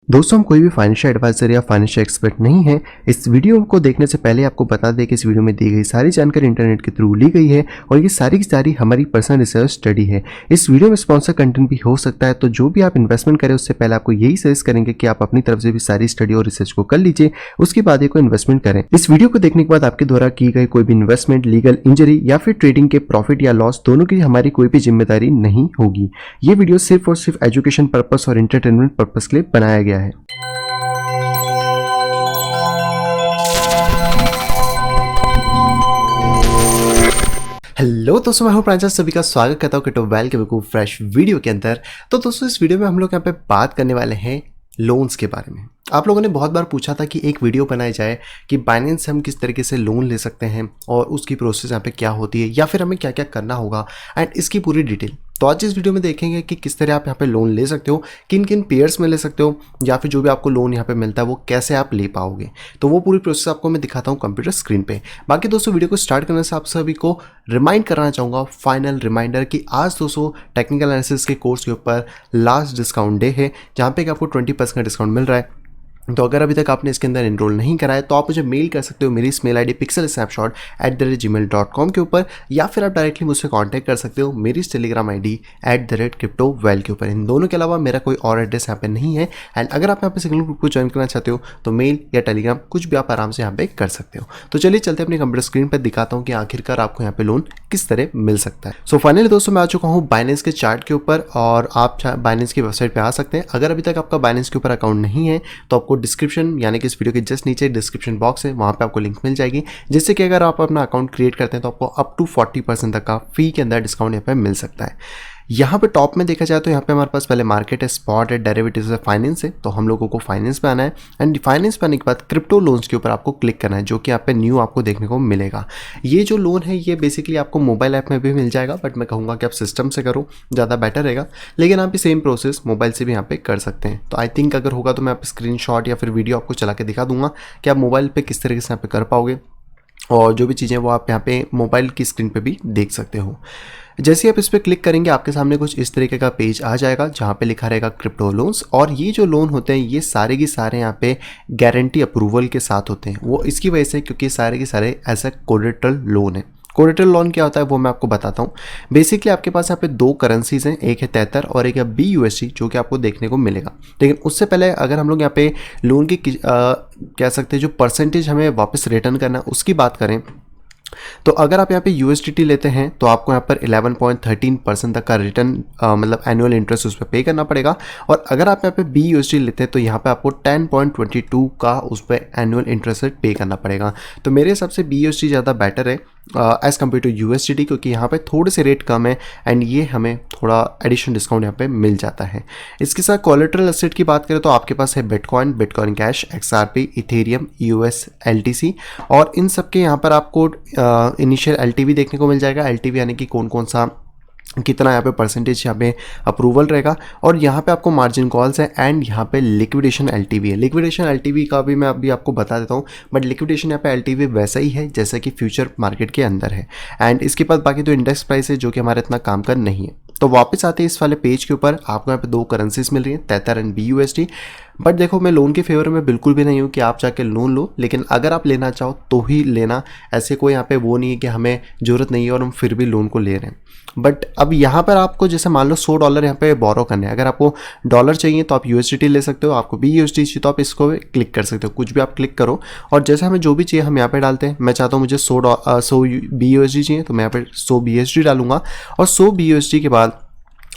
दोस्तों, हम कोई भी फाइनेंशियल एडवाइजर या फाइनेंशियल एक्सपर्ट नहीं है। इस वीडियो को देखने से पहले आपको बता दें कि इस वीडियो में दी गई सारी जानकारी इंटरनेट के थ्रू ली गई है और ये सारी की सारी हमारी पर्सनल रिसर्च स्टडी है। इस वीडियो में स्पॉन्सर कंटेंट भी हो सकता है, तो जो भी आप इन्वेस्टमेंट करें उससे पहले आपको यही सजेस्ट करेंगे कि आप अपनी तरफ से भी सारी स्टडी और रिसर्च को कर लीजिए, उसके बाद ही कोई इन्वेस्टमेंट करें। इस वीडियो को देखने के बाद आपके द्वारा की गई कोई भी इन्वेस्टमेंट, लीगल इंजरी या फिर ट्रेडिंग के प्रॉफिट या लॉस दोनों की हमारी कोई भी जिम्मेदारी नहीं होगी। ये वीडियो सिर्फ और सिर्फ एजुकेशन पर्पस और एंटरटेनमेंट पर्पस के लिए बनाया गया है। हेलो दोस्तों, मैं हूं प्रांजल, सभी का स्वागत करता हूं किटो वेल के बिल्कुल फ्रेश वीडियो के अंदर। तो दोस्तों, इस वीडियो में हम लोग यहाँ पे बात करने वाले हैं लोन्स के बारे में। आप लोगों ने बहुत बार पूछा था कि एक वीडियो बनाई जाए कि बाइनेंस से हम किस तरीके से लोन ले सकते हैं और उसकी प्रोसेस यहाँ पे क्या होती है या फिर हमें क्या क्या करना होगा एंड इसकी पूरी डिटेल। तो आज इस वीडियो में देखेंगे कि किस तरह आप यहाँ पे लोन ले सकते हो, किन किन पेयर्स में ले सकते हो, या फिर जो भी आपको लोन यहाँ पे मिलता है वो कैसे आप ले पाओगे। तो वो पूरी प्रोसेस आपको मैं दिखाता हूँ कंप्यूटर स्क्रीन पे। बाकी दोस्तों, वीडियो को स्टार्ट करने से आप सभी को रिमाइंड करना चाहूँगा, फाइनल रिमाइंडर, कि आज दोस्तों टेक्निकल एनालिसिस के कोर्स के ऊपर लास्ट डिस्काउंट डे है, जहाँ पे आपको 20% का डिस्काउंट मिल रहा है। तो अगर अभी तक आपने इसके अंदर एनरोल नहीं करा है तो आप मुझे मेल कर सकते हो मेरी इस मेल आईडी pixelsnapshot@gmail.com के ऊपर, या फिर आप डायरेक्टली मुझसे कांटेक्ट कर सकते हो मेरी इस टेलीग्राम आईडी @cryptovel के ऊपर। इन दोनों के अलावा मेरा कोई और एड्रेस यहाँ पे नहीं है। एंड अगर आप यहाँ पे सिग्नल ग्रुप को ज्वाइन करना चाहते हो तो मेल या टेलीग्राम कुछ भी आप आराम से यहाँ पे कर सकते हो। तो चलिए चलते अपने कंप्यूटर स्क्रीन पर दिखाता हूँ कि आखिरकार आपको यहाँ पे लोन किस तरह मिल सकता है। सो फाइनली दोस्तों, मैं आ चुका हूँ बाइनेंस के चार्ट के ऊपर और आप बाइनेंस की वेबसाइट पे आ सकते हैं। अगर अभी तक आपका बाइनेंस के ऊपर अकाउंट नहीं है तो आपको डिस्क्रिप्शन यानी कि इस वीडियो के जस्ट नीचे डिस्क्रिप्शन बॉक्स है, वहां पे आपको लिंक मिल जाएगी, जिससे कि अगर आप अपना अकाउंट क्रिएट करते हैं तो आपको अप टू 40% तक का फी के अंदर डिस्काउंट यहाँ पे मिल सकता है। यहाँ पे टॉप में देखा जाए तो यहाँ पे हमारे पास पहले मार्केट है, स्पॉट है, डेरिवेटिव्स है, फाइनेंस है। तो हम लोगों को फाइनेंस पे आना है एंड फाइनेंस पे आने के बाद क्रिप्टो लोन्स के ऊपर आपको क्लिक करना है, जो कि यहाँ पे न्यू आपको देखने को मिलेगा। ये जो लोन है ये बेसिकली आपको मोबाइल ऐप में भी मिल जाएगा, बट मैं कहूँगा कि आप सिस्टम से करो, ज़्यादा बेटर रहेगा। लेकिन आप सेम प्रोसेस मोबाइल से भी यहाँ पे कर सकते हैं। तो आई थिंक अगर होगा तो मैं आप स्क्रीनशॉट या फिर वीडियो आपको चला के दिखा दूंगा कि आप मोबाइल पे किस तरीके से यहाँ पे कर पाओगे, और जो भी चीज़ें वो आप यहाँ पे मोबाइल की स्क्रीन पे भी देख सकते हो। जैसे ही आप इस पर क्लिक करेंगे आपके सामने कुछ इस तरीके का पेज आ जाएगा, जहाँ पे लिखा रहेगा क्रिप्टो लोन्स। और ये जो लोन होते हैं ये सारे के सारे यहाँ पे गारंटी अप्रूवल के साथ होते हैं। वो इसकी वजह से क्योंकि सारे के सारे एज ए कोलेटरल लोन है। कोलेटरल लोन क्या होता है वो मैं आपको बताता हूँ। बेसिकली आपके पास यहाँ पे दो करेंसीज हैं, एक है तेतर और एक है BUSD, जो कि आपको देखने को मिलेगा। लेकिन उससे पहले अगर हम लोग यहाँ पे लोन की कह सकते हैं जो परसेंटेज हमें वापस रिटर्न करना है उसकी बात करें, तो अगर आप यहाँ पे USDT लेते हैं तो आपको यहाँ पर 11.13% तक का रिटर्न मतलब एनुअल इंटरेस्ट उस पर पे करना पड़ेगा। और अगर आप यहाँ पे BUSD लेते हैं तो यहाँ पे आपको 10.22 का उस पर एनुअल इंटरेस्ट पे करना पड़ेगा। तो मेरे हिसाब से BUSD ज़्यादा बेटर है एज कम्पेयर टू USDT, क्योंकि यहाँ पे थोड़े से रेट कम है एंड ये हमें थोड़ा एडिशनल डिस्काउंट यहाँ पे मिल जाता है। इसके साथ कोलेटरल एसेट की बात करें तो आपके पास है bitcoin, bitcoin cash, XRP, Ethereum, USLTC, और इन सब के यहाँ पर आपको इनिशियल LTV देखने को मिल जाएगा। LTV यानी कि कौन कौन सा कितना यहाँ पे परसेंटेज यहाँ पे अप्रूवल रहेगा, और यहाँ पे आपको मार्जिन कॉल्स है एंड यहाँ पे लिक्विडेशन LTV है। लिक्विडेशन LTV का भी मैं अभी आपको बता देता हूँ, बट लिक्विडेशन यहाँ पे LTV वैसा ही है जैसा कि फ्यूचर मार्केट के अंदर है। एंड इसके बाद बाकी तो इंडेक्स प्राइस है जो कि हमारा इतना काम कर नहीं है। तो वापस आते हैं इस वाले पेज के ऊपर, आपको यहाँ पे दो करेंसीज मिल रही है, तेतर एंड BUSD। बट देखो, मैं लोन के फेवर में बिल्कुल भी नहीं हूँ कि आप जाके लोन लो, लेकिन अगर आप लेना चाहो तो ही लेना। ऐसे कोई यहाँ पे वो नहीं है कि हमें ज़रूरत नहीं है और हम फिर भी लोन को ले रहे हैं। बट अब यहाँ पर आपको जैसे मान लो $100 यहाँ पे बोरो करने हैं, अगर आपको डॉलर चाहिए तो आप USDT ले सकते हो, आपको BUSD चाहिए तो आप इसको क्लिक कर सकते हो, कुछ भी आप क्लिक करो। और जैसे हमें जो भी चाहिए हम यहाँ पे डालते हैं। मैं चाहता हूँ मुझे 100 BUSD चाहिए तो मैं यहाँ पे 100 BUSD डालूंगा, और 100 BUSD के बाद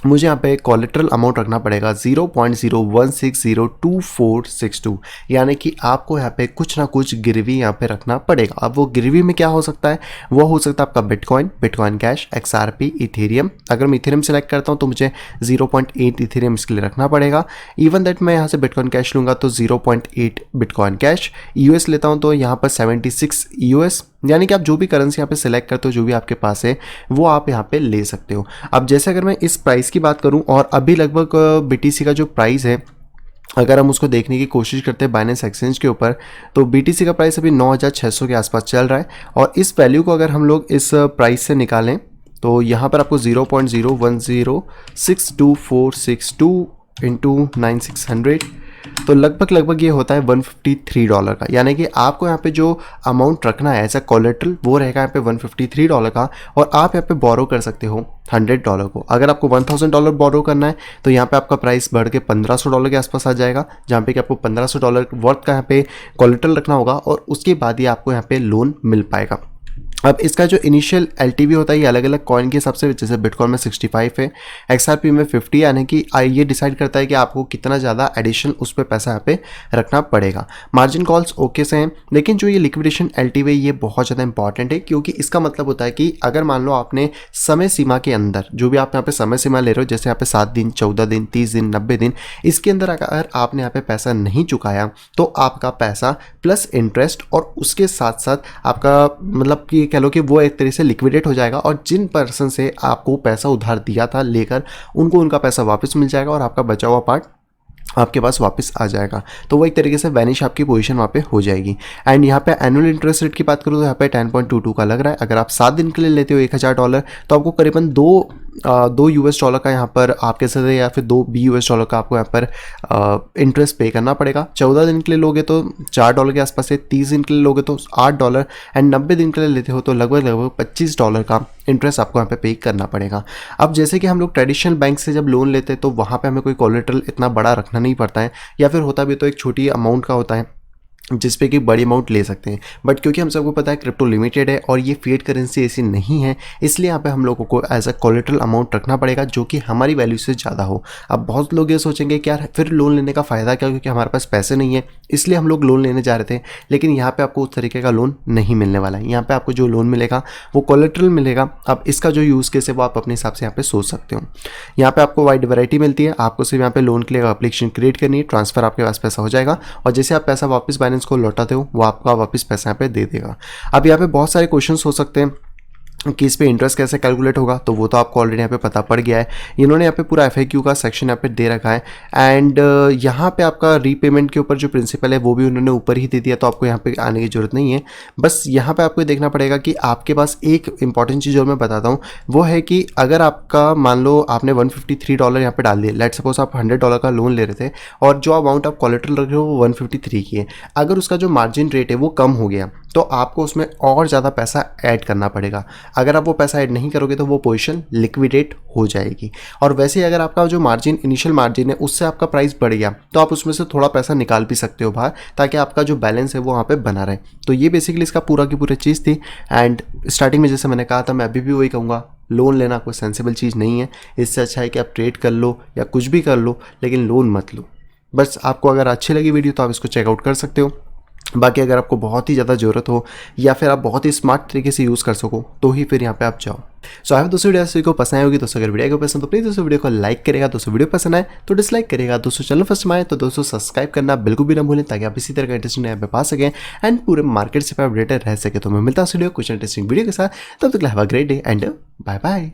मुझे यहाँ पे कोलेटरल अमाउंट रखना पड़ेगा 0.01602462, यानी कि आपको यहाँ पे कुछ ना कुछ गिरवी यहाँ पे रखना पड़ेगा। अब वो गिरवी में क्या हो सकता है, वो हो सकता है आपका bitcoin, bitcoin cash, XRP, Ethereum. अगर मैं इथेरियम सेलेक्ट करता हूँ तो मुझे 0.8 इथेरियम इसके लिए रखना पड़ेगा। इवन दैट मैं यहाँ से बिटकॉइन कैश लूँगा तो 0.8 बिटकॉइन कैश। US लेता हूँ तो यहाँ पर 76 US, यानी कि आप जो भी करेंसी यहाँ पे सिलेक्ट करते हो, जो भी आपके पास है वो आप यहाँ पे ले सकते हो। अब जैसे अगर मैं इस प्राइस की बात करूं, और अभी लगभग BTC का जो प्राइस है अगर हम उसको देखने की कोशिश करते हैं बाइनेंस एक्सचेंज के ऊपर, तो BTC का प्राइस अभी 9600 के आसपास चल रहा है। और इस वैल्यू को अगर हम लोग इस प्राइस से निकालें तो यहाँ पर आपको 0.01062462 इंटू 9600 तो लगभग ये होता है $153 का, यानी कि आपको यहाँ पे जो अमाउंट रखना है एज अ कोलेट्रल वो रहेगा यहाँ पे $153 का, और आप यहाँ पे बोरो कर सकते हो $100 को। अगर आपको $1000 बोरो करना है तो यहाँ पे आपका प्राइस बढ़ के $1500 के आसपास आ जाएगा, जहाँ पे कि आपको $1500 वर्थ का यहाँ पे कोलेट्रल रखना होगा, और उसके बाद ही आपको यहाँ पे लोन मिल पाएगा। अब इसका जो इनिशियल एलटीवी होता है ये अलग अलग कॉइन के हिसाब से, जैसे बिटकॉइन में 65 है, एक्सआरपी में 50, यानी कि ये डिसाइड करता है कि आपको कितना ज़्यादा एडिशन उस पर पैसा यहाँ पे रखना पड़ेगा। मार्जिन कॉल्स ओके से हैं, लेकिन जो ये लिक्विडेशन एलटीवी ये बहुत ज़्यादा इंपॉर्टेंट है, क्योंकि इसका मतलब होता है कि अगर मान लो आपने समय सीमा के अंदर जो भी आप यहाँ पे समय सीमा ले रहे हो, जैसे यहाँ पे 7 दिन, 14 दिन, 30 दिन, 90 दिन, इसके अंदर अगर आपने यहाँ पे पैसा नहीं चुकाया तो आपका पैसा प्लस इंटरेस्ट और उसके साथ साथ आपका मतलब कि कह लो कि वो एक तरीके से लिक्विडेट हो जाएगा, और जिन पर्सन से आपको पैसा उधार दिया था लेकर उनको उनका पैसा वापस मिल जाएगा, और आपका बचा हुआ पार्ट आपके पास वापस आ जाएगा। तो वो एक तरीके से वैनिश आपकी पोजीशन वहाँ पे हो जाएगी। एंड यहाँ पे एनुअल इंटरेस्ट रेट की बात करूँ तो यहाँ पे 10.22 का लग रहा है। अगर आप 7 दिन के लिए लेते हो $1000 तो आपको करीबन दो US डॉलर का यहाँ पर आप कह सकते हैं, या फिर $2 US का आपको यहाँ पर इंटरेस्ट पे करना पड़ेगा। 14 दिन के लिए लोगे तो $4 के आसपास है, 30 दिन के लिए लोगे तो $8, एंड 90 दिन के लिए लेते हो तो लगभग $25 का इंटरेस्ट आपको यहाँ पे पे करना पड़ेगा। अब जैसे कि हम लोग ट्रेडिशनल बैंक से जब लोन लेते हैं तो वहाँ पे हमें कोई कोलेट्रल इतना बड़ा रखना नहीं पड़ता है, या फिर होता भी तो एक छोटी अमाउंट का होता है जिस पे कि बड़ी अमाउंट ले सकते हैं। बट क्योंकि हम सबको पता है क्रिप्टो लिमिटेड है और ये फिएट करेंसी ऐसी नहीं है, इसलिए यहाँ पे हम लोगों को एज अ कोलेट्रल अमाउंट रखना पड़ेगा जो कि हमारी वैल्यू से ज़्यादा हो। अब बहुत लोग ये सोचेंगे कि यार फिर लोन लेने का फ़ायदा क्या, क्योंकि हमारे पास पैसे नहीं है इसलिए हम लोग लोन लेने जा रहे थे, लेकिन यहाँ पर आपको उस तरीके का लोन नहीं मिलने वाला है। यहाँ पर आपको जो लोन मिलेगा वो कोलेट्रल मिलेगा। अब इसका जो यूज़ केस है वो आप अपने हिसाब से यहाँ पे सोच सकते हो। यहाँ पे आपको वाइड वैरायटी मिलती है, आपको सिर्फ यहाँ पे लोन के लिए एप्लीकेशन क्रिएट करनी है, ट्रांसफर आपके पास पैसा हो जाएगा, और जैसे आप पैसा वापस बाइनेंस को लौटाते हो वो आपका वापस पैसा यहाँ पे दे देगा। अब यहाँ पे बहुत सारे क्वेश्चंस हो सकते हैं कि इस पे इंटरेस्ट कैसे कैलकुलेट होगा, तो वो तो आपको ऑलरेडी यहाँ पे पता पड़ गया है। इन्होंने यहाँ पे पूरा FAQ का सेक्शन यहाँ पे दे रखा है, एंड यहाँ पे आपका रीपेमेंट के ऊपर जो प्रिंसिपल है वो भी उन्होंने ऊपर ही दे दिया, तो आपको यहाँ पे आने की जरूरत नहीं है। बस यहाँ पे आपको देखना पड़ेगा कि आपके पास एक इंपॉर्टेंट चीज़ और मैं बताता हूँ, वो है कि अगर आपका मान लो आपने $153 यहाँ पे डाल दिया, लेट सपोज आप $100 का लोन ले रहे थे और जो अमाउंट आप कोलेट्रल रख रहे हो वो 153 की है, अगर उसका जो मार्जिन रेट है वो कम हो गया तो आपको उसमें और ज़्यादा पैसा ऐड करना पड़ेगा। अगर आप वो पैसा ऐड नहीं करोगे तो वो पोजीशन लिक्विडेट हो जाएगी। और वैसे ही अगर आपका जो मार्जिन इनिशियल मार्जिन है उससे आपका प्राइस बढ़ गया तो आप उसमें से थोड़ा पैसा निकाल भी सकते हो बाहर, ताकि आपका जो बैलेंस है वो वहाँ पे बना रहे। तो ये बेसिकली इसका पूरा की पूरी चीज़ थी। एंड स्टार्टिंग में जैसे मैंने कहा था, मैं अभी भी वही कहूँगा, लोन लेना कोई सेंसिबल चीज़ नहीं है। इससे अच्छा है कि आप ट्रेड कर लो या कुछ भी कर लो, लेकिन लोन मत लो। बस आपको अगर अच्छी लगी वीडियो तो आप इसको चेकआउट कर सकते हो। बाकी अगर आपको बहुत ही ज़्यादा ज़रूरत हो या फिर आप बहुत ही स्मार्ट तरीके से यूज़ कर सको तो ही फिर यहाँ पे आप जाओ। सो आई होप दोस्तों वीडियो को पसंद आई होगी। दोस्तों अगर वीडियो को पसंद तो प्लीज़ दोस्तों वीडियो को लाइक करेगा, दोस्तों वीडियो पसंद आए तो डिसलाइक करेगा, दोस्तों चैनल फर्स्ट में आए तो दोस्तों सब्सक्राइब करना बिल्कुल भी ना भूलें, ताकि आप इसी तरह का इंटरेस्टिंग यहाँ पे पा सकें एंड पूरे मार्केट से अपडेटेड रह सके। तो मैं मिलता हूँ वीडियो कुछ इंटरेस्टिंग वीडियो के साथ, तब तक have a great day and bye bye.